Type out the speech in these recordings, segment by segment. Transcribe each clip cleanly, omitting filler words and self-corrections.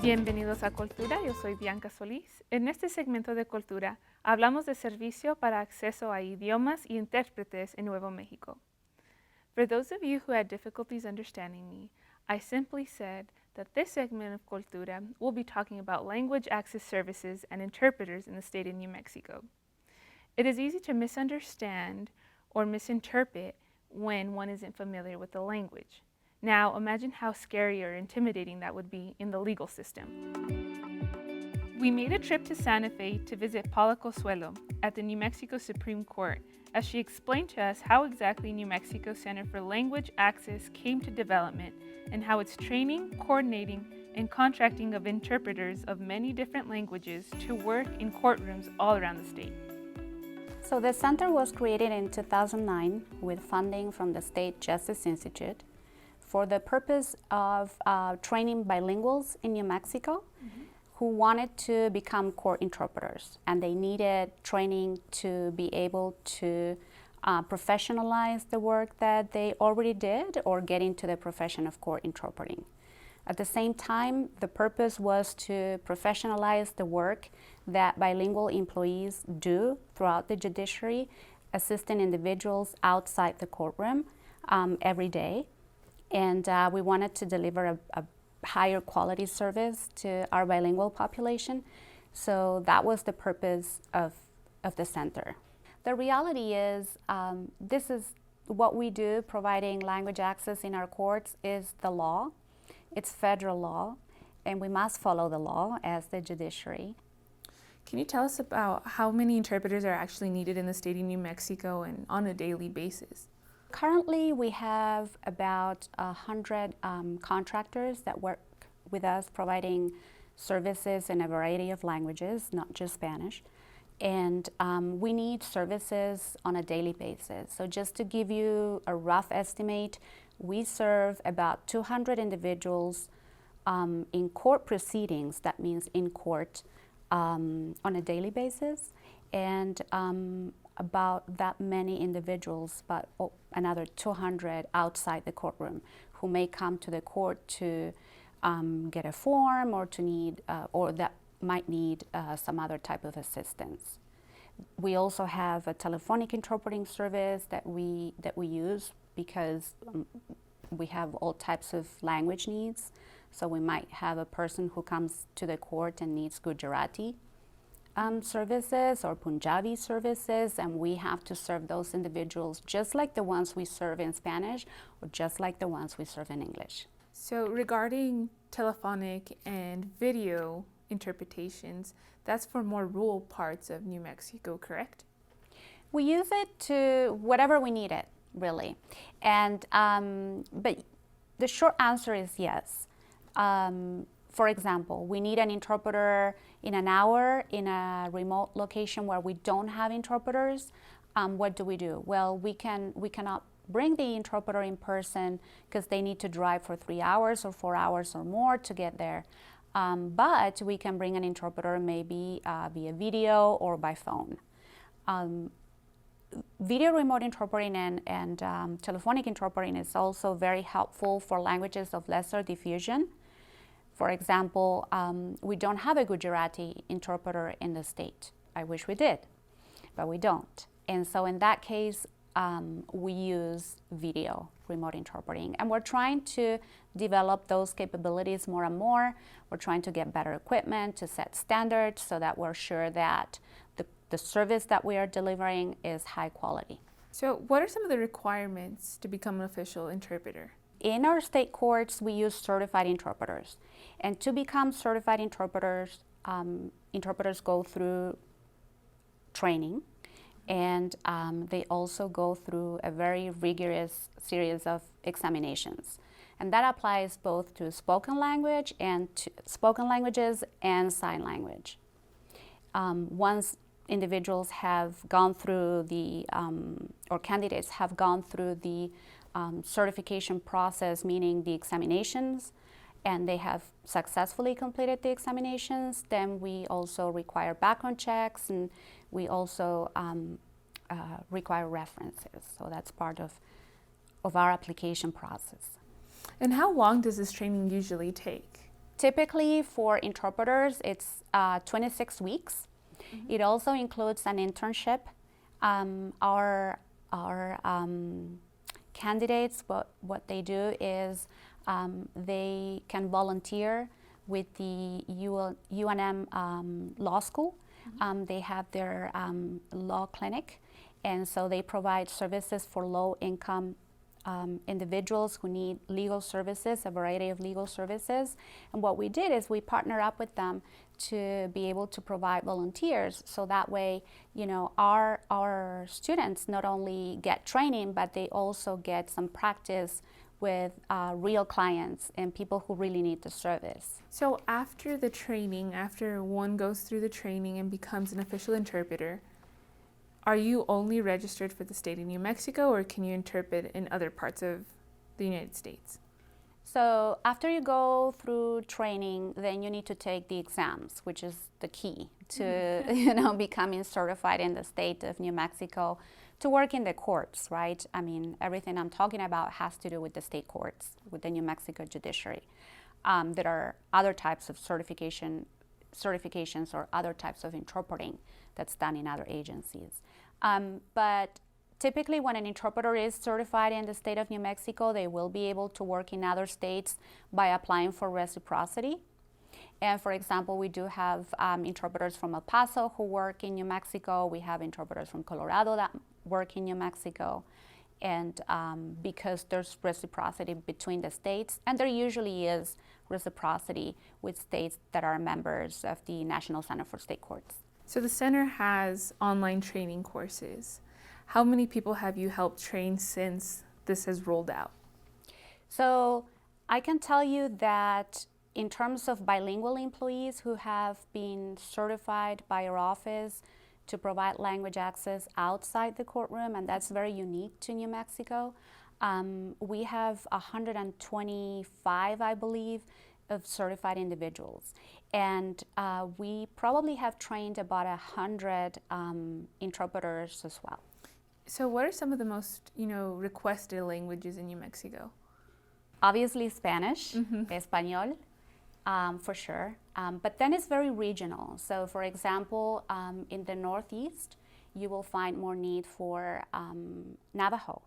Bienvenidos a Cultura, yo soy Bianca Solís. En este segmento de Cultura hablamos de servicio para acceso a idiomas y intérpretes en Nuevo México. For those of you who had difficulties understanding me, I simply said that this segment of Cultura will be talking about language access services and interpreters in the state of New Mexico. It is easy to misunderstand or misinterpret when one isn't familiar with the language. Now, imagine how scary or intimidating that would be in the legal system. We made a trip to Santa Fe to visit Paula Cosuelo at the New Mexico Supreme Court as she explained to us how exactly New Mexico Center for Language Access came to development and how its training, coordinating, and contracting of interpreters of many different languages to work in courtrooms all around the state. So the center was created in 2009 with funding from the State Justice Institute for the purpose of training bilinguals in New Mexico who wanted to become court interpreters, and they needed training to be able to professionalize the work that they already did or get into the profession of court interpreting. At the same time, the purpose was to professionalize the work that bilingual employees do throughout the judiciary, assisting individuals outside the courtroom every day. And we wanted to deliver a higher quality service to our bilingual population. So that was the purpose of the center. The reality is, this is what we do, providing language access in our courts is the law. It's federal law, and we must follow the law as the judiciary. Can you tell us about how many interpreters are actually needed in the state of New Mexico and on a daily basis? Currently, we have about 100 contractors that work with us providing services in a variety of languages, not just Spanish. And we need services on a daily basis. So just to give you a rough estimate, we serve about 200 individuals in court proceedings, that means in court, on a daily basis, and about that many individuals, but another 200 outside the courtroom who may come to the court to get a form or to need, or that might need some other type of assistance. We also have a telephonic interpreting service that we use because we have all types of language needs. So we might have a person who comes to the court and needs Gujarati services or Punjabi services, and we have to serve those individuals just like the ones we serve in Spanish or just like the ones we serve in English. So regarding telephonic and video interpretations, that's for more rural parts of New Mexico, correct? We use it to whatever we need it, really. And but the short answer is yes. For example, we need an interpreter in an hour in a remote location where we don't have interpreters. What do? Well, we cannot bring the interpreter in person because they need to drive for 3 hours or 4 hours or more to get there. But we can bring an interpreter maybe via video or by phone. Video remote interpreting and telephonic interpreting is also very helpful for languages of lesser diffusion. For example, we don't have a Gujarati interpreter in the state. I wish we did, but we don't. And so in that case, we use video remote interpreting. And we're trying to develop those capabilities more and more. We're trying to get better equipment to set standards so that we're sure that the service that we are delivering is high quality. So what are some of the requirements to become an official interpreter? In our state courts, we use certified interpreters. And to become certified interpreters, interpreters go through training, and they also go through a very rigorous series of examinations. And that applies both to spoken language and to spoken languages and sign language. Once individuals have gone through the, or candidates have gone through the certification process, meaning the examinations, and they have successfully completed the examinations, then we also require background checks, and we also require references. So that's part of our application process. And how long does this training usually take? Typically for interpreters, it's 26 weeks. Mm-hmm. It also includes an internship. Our candidates, what they do is they can volunteer with the UNM Law School. Mm-hmm. They have their law clinic, and so they provide services for low-income individuals who need legal services, a variety of legal services. And what we did is we partner up with them to be able to provide volunteers, so that way, you know, our students not only get training, but they also get some practice with real clients and people who really need the service. So after the training, after one goes through the training and becomes an official interpreter, are you only registered for the state of New Mexico, or can you interpret in other parts of the United States? So after you go through training, then you need to take the exams, which is the key to you know, becoming certified in the state of New Mexico to work in the courts, right? I mean, everything I'm talking about has to do with the state courts, with the New Mexico judiciary. There are other types of certifications or other types of interpreting that's done in other agencies. But typically when an interpreter is certified in the state of New Mexico, they will be able to work in other states by applying for reciprocity. And for example, we do have interpreters from El Paso who work in New Mexico. We have interpreters from Colorado that work in New Mexico. And because there's reciprocity between the states, and there usually is reciprocity with states that are members of the National Center for State Courts. So the center has online training courses. How many people have you helped train since this has rolled out? So I can tell you that in terms of bilingual employees who have been certified by our office to provide language access outside the courtroom, and that's very unique to New Mexico, we have 125, I believe, of certified individuals. And we probably have trained about 100 interpreters as well. So what are some of the most, requested languages in New Mexico? Obviously Spanish, Espanol, for sure. But then it's very regional. So for example, in the Northeast, you will find more need for Navajo.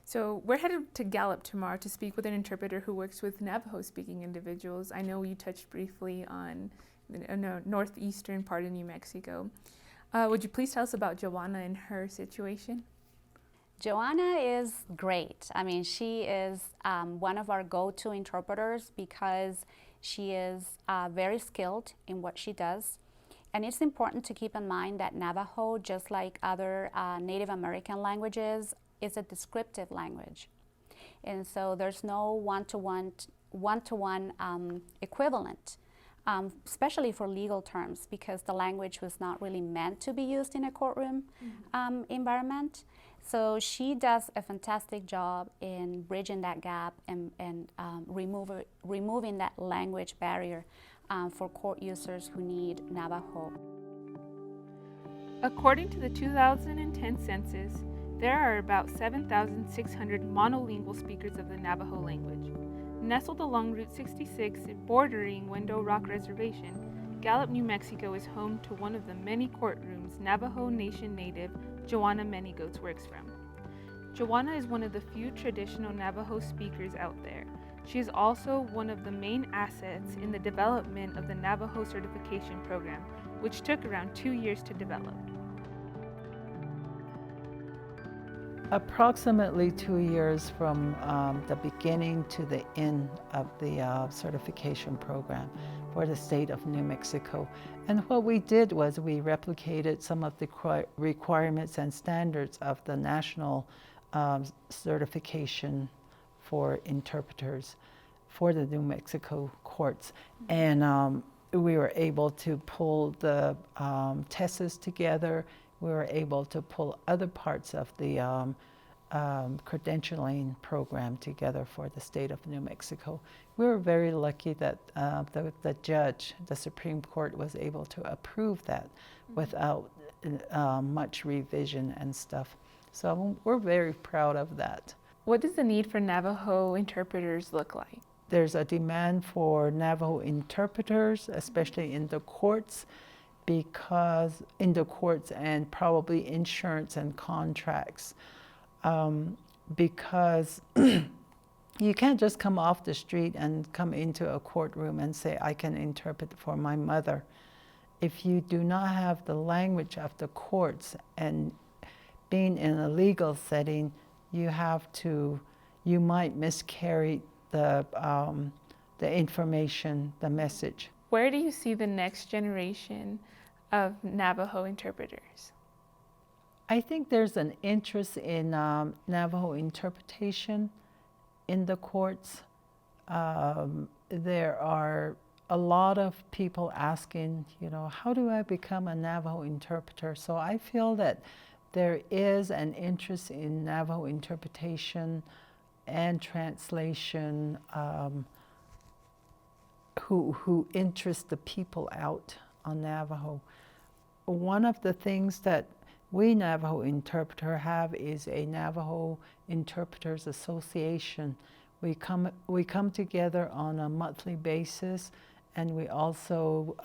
So we're headed to Gallup tomorrow to speak with an interpreter who works with Navajo-speaking individuals. I know you touched briefly on the northeastern part of New Mexico. Would you please tell us about Joanna and her situation? Joanna is great. I mean, she is one of our go-to interpreters because she is very skilled in what she does. And it's important to keep in mind that Navajo, just like other Native American languages, is a descriptive language. And so there's no one-to-one equivalent, especially for legal terms, because the language was not really meant to be used in a courtroom environment. So she does a fantastic job in bridging that gap and removing that language barrier for court users who need Navajo. According to the 2010 census, there are about 7,600 monolingual speakers of the Navajo language. Nestled along Route 66, bordering Window Rock Reservation, Gallup, New Mexico is home to one of the many courtrooms Navajo Nation native Joanna Manygoats works from. Joanna is one of the few traditional Navajo speakers out there. She is also one of the main assets in the development of the Navajo certification program, which took around 2 years to develop. Approximately 2 years from the beginning to the end of the certification program for the state of New Mexico. And what we did was we replicated some of the requirements and standards of the national certification for interpreters for the New Mexico courts. And we were able to pull the tests together. We were able to pull other parts of the credentialing program together for the state of New Mexico. We were very lucky that the judge, the Supreme Court, was able to approve that without much revision and stuff. So we're very proud of that. What does the need for Navajo interpreters look like? there's a demand for Navajo interpreters, especially in the courts, because in the courts and probably insurance and contracts, because you can't just come off the street and come into a courtroom and say, I can interpret for my mother. If you do not have the language of the courts and being in a legal setting, you might miscarry the information, the message. Where do you see the next generation of Navajo interpreters? I think there's an interest in Navajo interpretation in the courts. There are a lot of people asking, how do I become a Navajo interpreter? So I feel that there is an interest in Navajo interpretation and translation who interest the people out on Navajo. One of the things that we Navajo interpreter have is a Navajo Interpreters Association. We come together on a monthly basis, and we also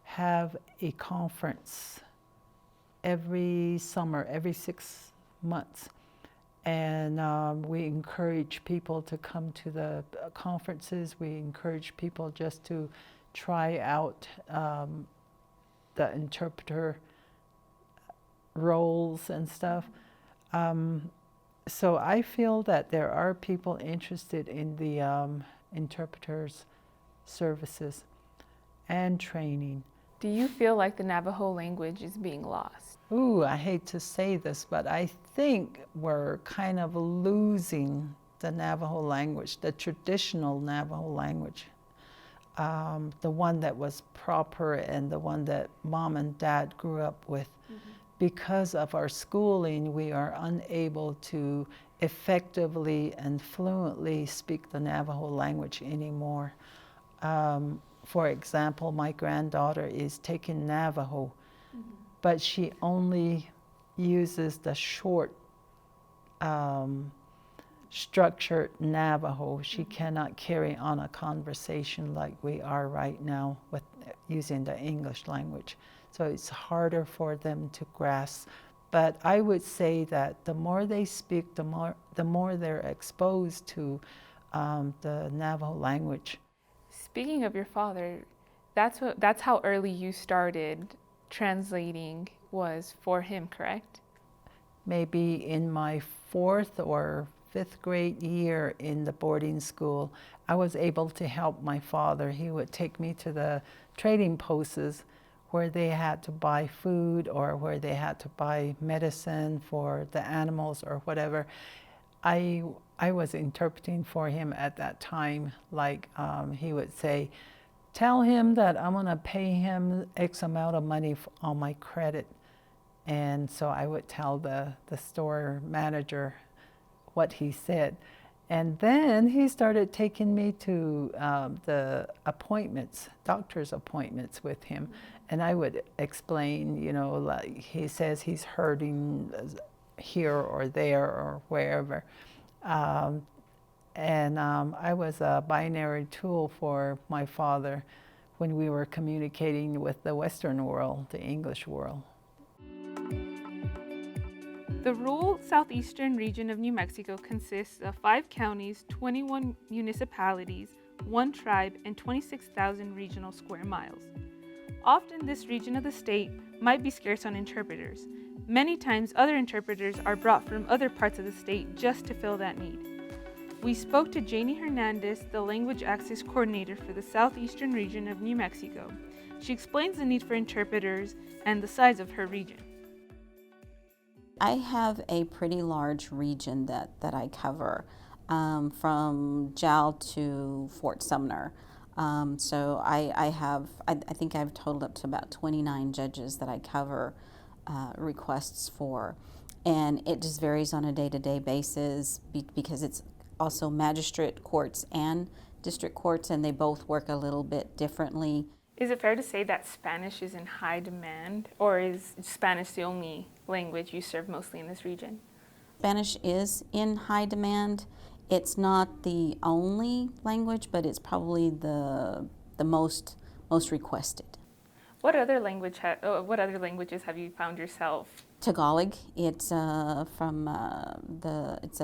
have a conference every summer, every 6 months. And we encourage people to come to the conferences. We encourage people just to try out the interpreter roles and stuff. So I feel that there are people interested in the interpreters' services and training. Do you feel like the Navajo language is being lost? Ooh, I hate to say this, but I think we're kind of losing the Navajo language, the traditional Navajo language. The one that was proper and the one that mom and dad grew up with. Mm-hmm. Because of our schooling, we are unable to effectively and fluently speak the Navajo language anymore. For example, my granddaughter is taking Navajo, mm-hmm. but she only uses the short structured Navajo. She cannot carry on a conversation like we are right now with using the English language. So it's harder for them to grasp. But I would say that the more they speak, the more they're exposed to the Navajo language. Speaking of your father, that's how early you started translating was for him, correct? Maybe in my 4th or 5th grade year in the boarding school, I was able to help my father. He would take me to the trading posts where they had to buy food or where they had to buy medicine for the animals or whatever. I was interpreting for him at that time. Like he would say, tell him that I'm gonna pay him X amount of money on my credit. And so I would tell the store manager what he said. And then he started taking me to the appointments, doctor's appointments with him. And I would explain, like he says he's hurting here or there or wherever. And I was a binary tool for my father when we were communicating with the Western world, the English world. The rural southeastern region of New Mexico consists of 5 counties, 21 municipalities, 1 tribe, and 26,000 regional square miles. Often this region of the state might be scarce on interpreters. Many times other interpreters are brought from other parts of the state just to fill that need. We spoke to Janie Hernandez, the Language Access Coordinator for the southeastern region of New Mexico. She explains the need for interpreters and the size of her region. I have a pretty large region that I cover, from JAL to Fort Sumner. So I think I've totaled up to about 29 judges that I cover requests for. And it just varies on a day-to-day basis because it's also magistrate courts and district courts, and they both work a little bit differently. Is it fair to say that Spanish is in high demand, or is Spanish the only language you serve mostly in this region? Spanish is in high demand, It's not the only language, but it's probably the most requested. What other languages have you found yourself? Tagalog. It's from it's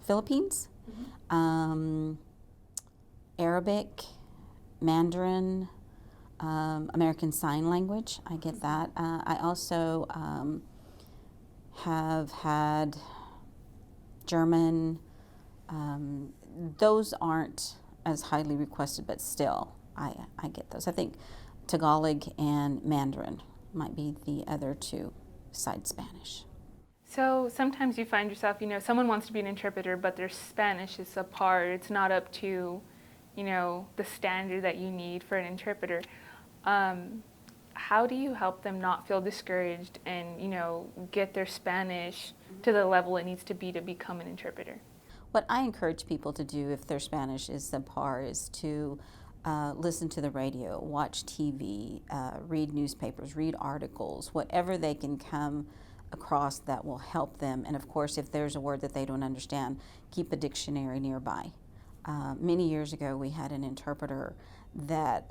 Philippines. Arabic, Mandarin, American Sign Language. I get that. I also have had German. Those aren't as highly requested, but still, I get those. I think Tagalog and Mandarin might be the other two besides Spanish. So sometimes you find yourself, someone wants to be an interpreter, but their Spanish is subpar. It's not up to, the standard that you need for an interpreter. How do you help them not feel discouraged and, get their Spanish to the level it needs to be to become an interpreter? What I encourage people to do if their Spanish is subpar is to listen to the radio, watch TV, read newspapers, read articles, whatever they can come across that will help them. And of course, if there's a word that they don't understand, keep a dictionary nearby. Many years ago, we had an interpreter that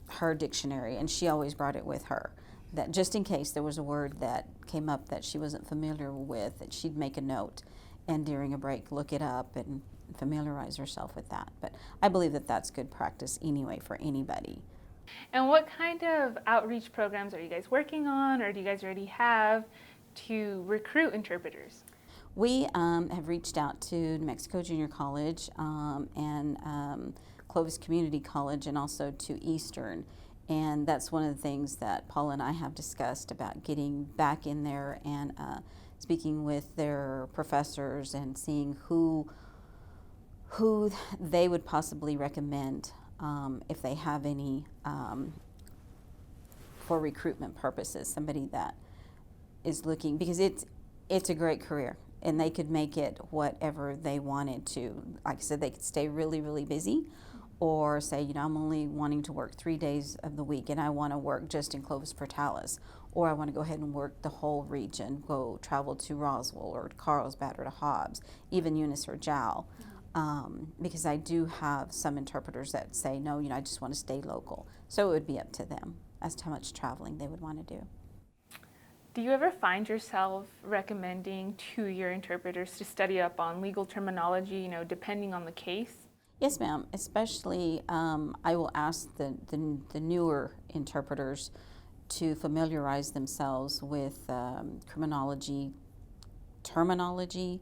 her dictionary, and she always brought it with her, that just in case there was a word that came up that she wasn't familiar with, that she'd make a note and during a break look it up and familiarize herself with that. But I believe that that's good practice anyway for anybody. And what kind of outreach programs are you guys working on, or do you guys already have to recruit interpreters? We have reached out to New Mexico Junior College and Clovis Community College, and also to Eastern. And that's one of the things that Paula and I have discussed about getting back in there and speaking with their professors and seeing who they would possibly recommend if they have any for recruitment purposes, somebody that is looking, because it's a great career and they could make it whatever they wanted to. Like I said, they could stay really, really busy, or say, I'm only wanting to work 3 days of the week and I want to work just in Clovis Portales, or I want to go ahead and work the whole region, travel to Roswell or Carlsbad or to Hobbs, even Eunice or Jowl. Because I do have some interpreters that say, no, I just want to stay local. So it would be up to them as to how much traveling they would want to do. Do you ever find yourself recommending to your interpreters to study up on legal terminology, depending on the case? Yes, ma'am. Especially, I will ask the newer interpreters to familiarize themselves with criminology, terminology.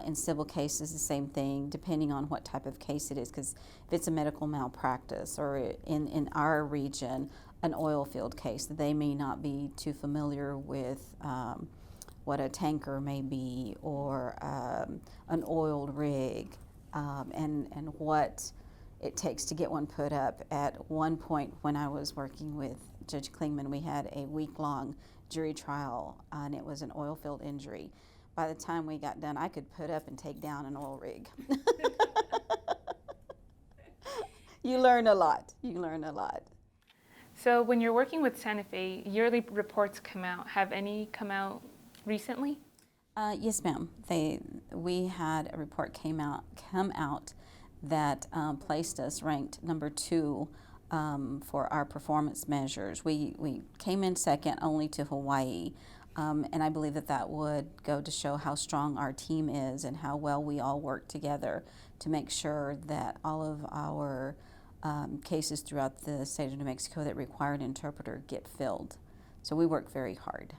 In civil cases, the same thing, depending on what type of case it is, because if it's a medical malpractice, or in our region, an oil field case, they may not be too familiar with what a tanker may be, or an oiled rig, and what it takes to get one put up. At one point when I was working with Judge Klingman, we had a week-long jury trial, and it was an oil field injury. By the time we got done, I could put up and take down an oil rig. You learn a lot. So when you're working with Santa Fe, yearly reports come out. Have any come out recently? Yes, ma'am. We had a report come out that placed us ranked number 2 for our performance measures. We came in second only to Hawaii. And I believe that would go to show how strong our team is and how well we all work together to make sure that all of our cases throughout the state of New Mexico that require an interpreter get filled. So we work very hard.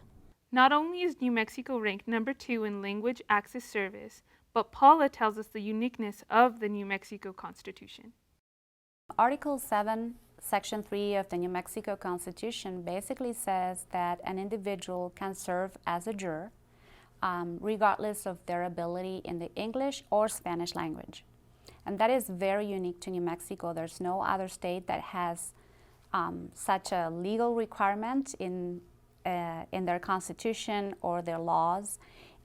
Not only is New Mexico ranked number 2 in language access service, but Paula tells us the uniqueness of the New Mexico Constitution. Article 7, Section 3 of the New Mexico Constitution basically says that an individual can serve as a juror regardless of their ability in the English or Spanish language. And that is very unique to New Mexico. There's no other state that has such a legal requirement in their constitution or their laws.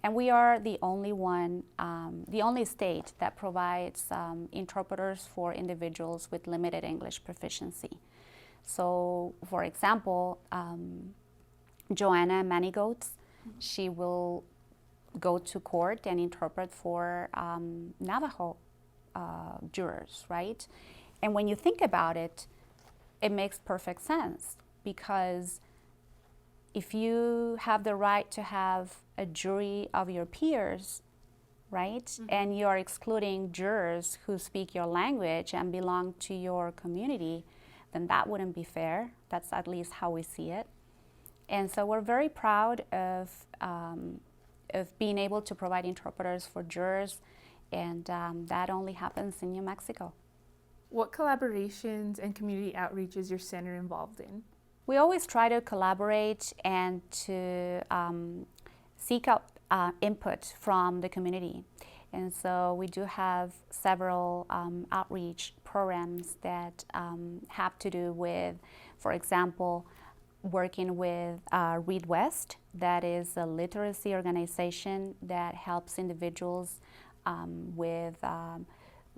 And we are the only state that provides interpreters for individuals with limited English proficiency. So, for example, Joanna Manigoats, she will go to court and interpret for Navajo jurors, right? And when you think about it, it makes perfect sense, because if you have the right to have a jury of your peers, right, mm-hmm. and you are excluding jurors who speak your language and belong to your community, then that wouldn't be fair. That's at least how we see it. And so we're very proud of being able to provide interpreters for jurors, and that only happens in New Mexico. What collaborations and community outreach is your center involved in? We always try to collaborate and to seek out input from the community. And so we do have several outreach programs that have to do with, for example, working with Read West, that is a literacy organization that helps individuals with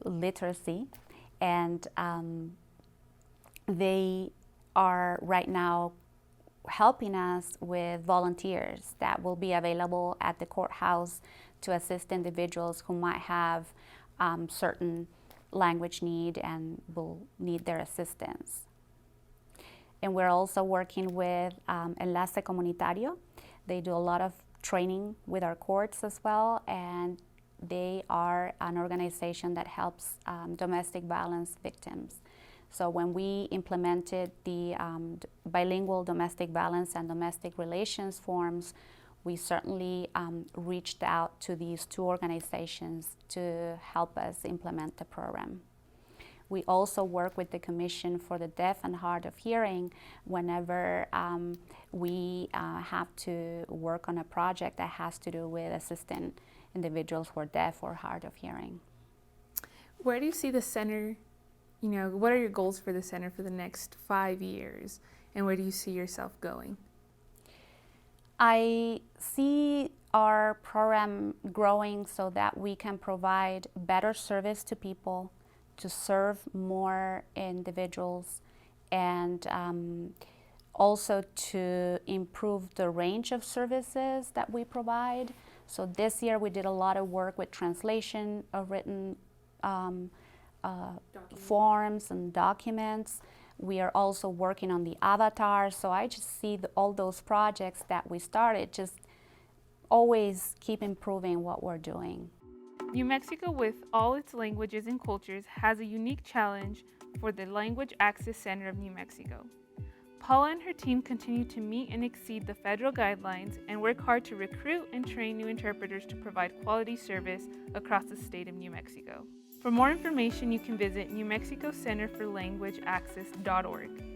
literacy. And they are right now helping us with volunteers that will be available at the courthouse to assist individuals who might have certain language need and will need their assistance. And we're also working with Enlace Comunitario. They do a lot of training with our courts as well, and they are an organization that helps domestic violence victims. So when we implemented the bilingual domestic violence and domestic relations forms, we certainly reached out to these two organizations to help us implement the program. We also work with the Commission for the Deaf and Hard of Hearing whenever we have to work on a project that has to do with assisting individuals who are deaf or hard of hearing. Where do you see the center, what are your goals for the center for the next 5 years, and where do you see yourself going? I see our program growing so that we can provide better service to people, to serve more individuals, and also to improve the range of services that we provide. So this year we did a lot of work with translation of written forms and documents. We are also working on the avatar. So I just see all those projects that we started, just always keep improving what we're doing. New Mexico, with all its languages and cultures, has a unique challenge for the Language Access Center of New Mexico. Paula and her team continue to meet and exceed the federal guidelines and work hard to recruit and train new interpreters to provide quality service across the state of New Mexico. For more information, you can visit NewMexicoCenterForLanguageAccess.org.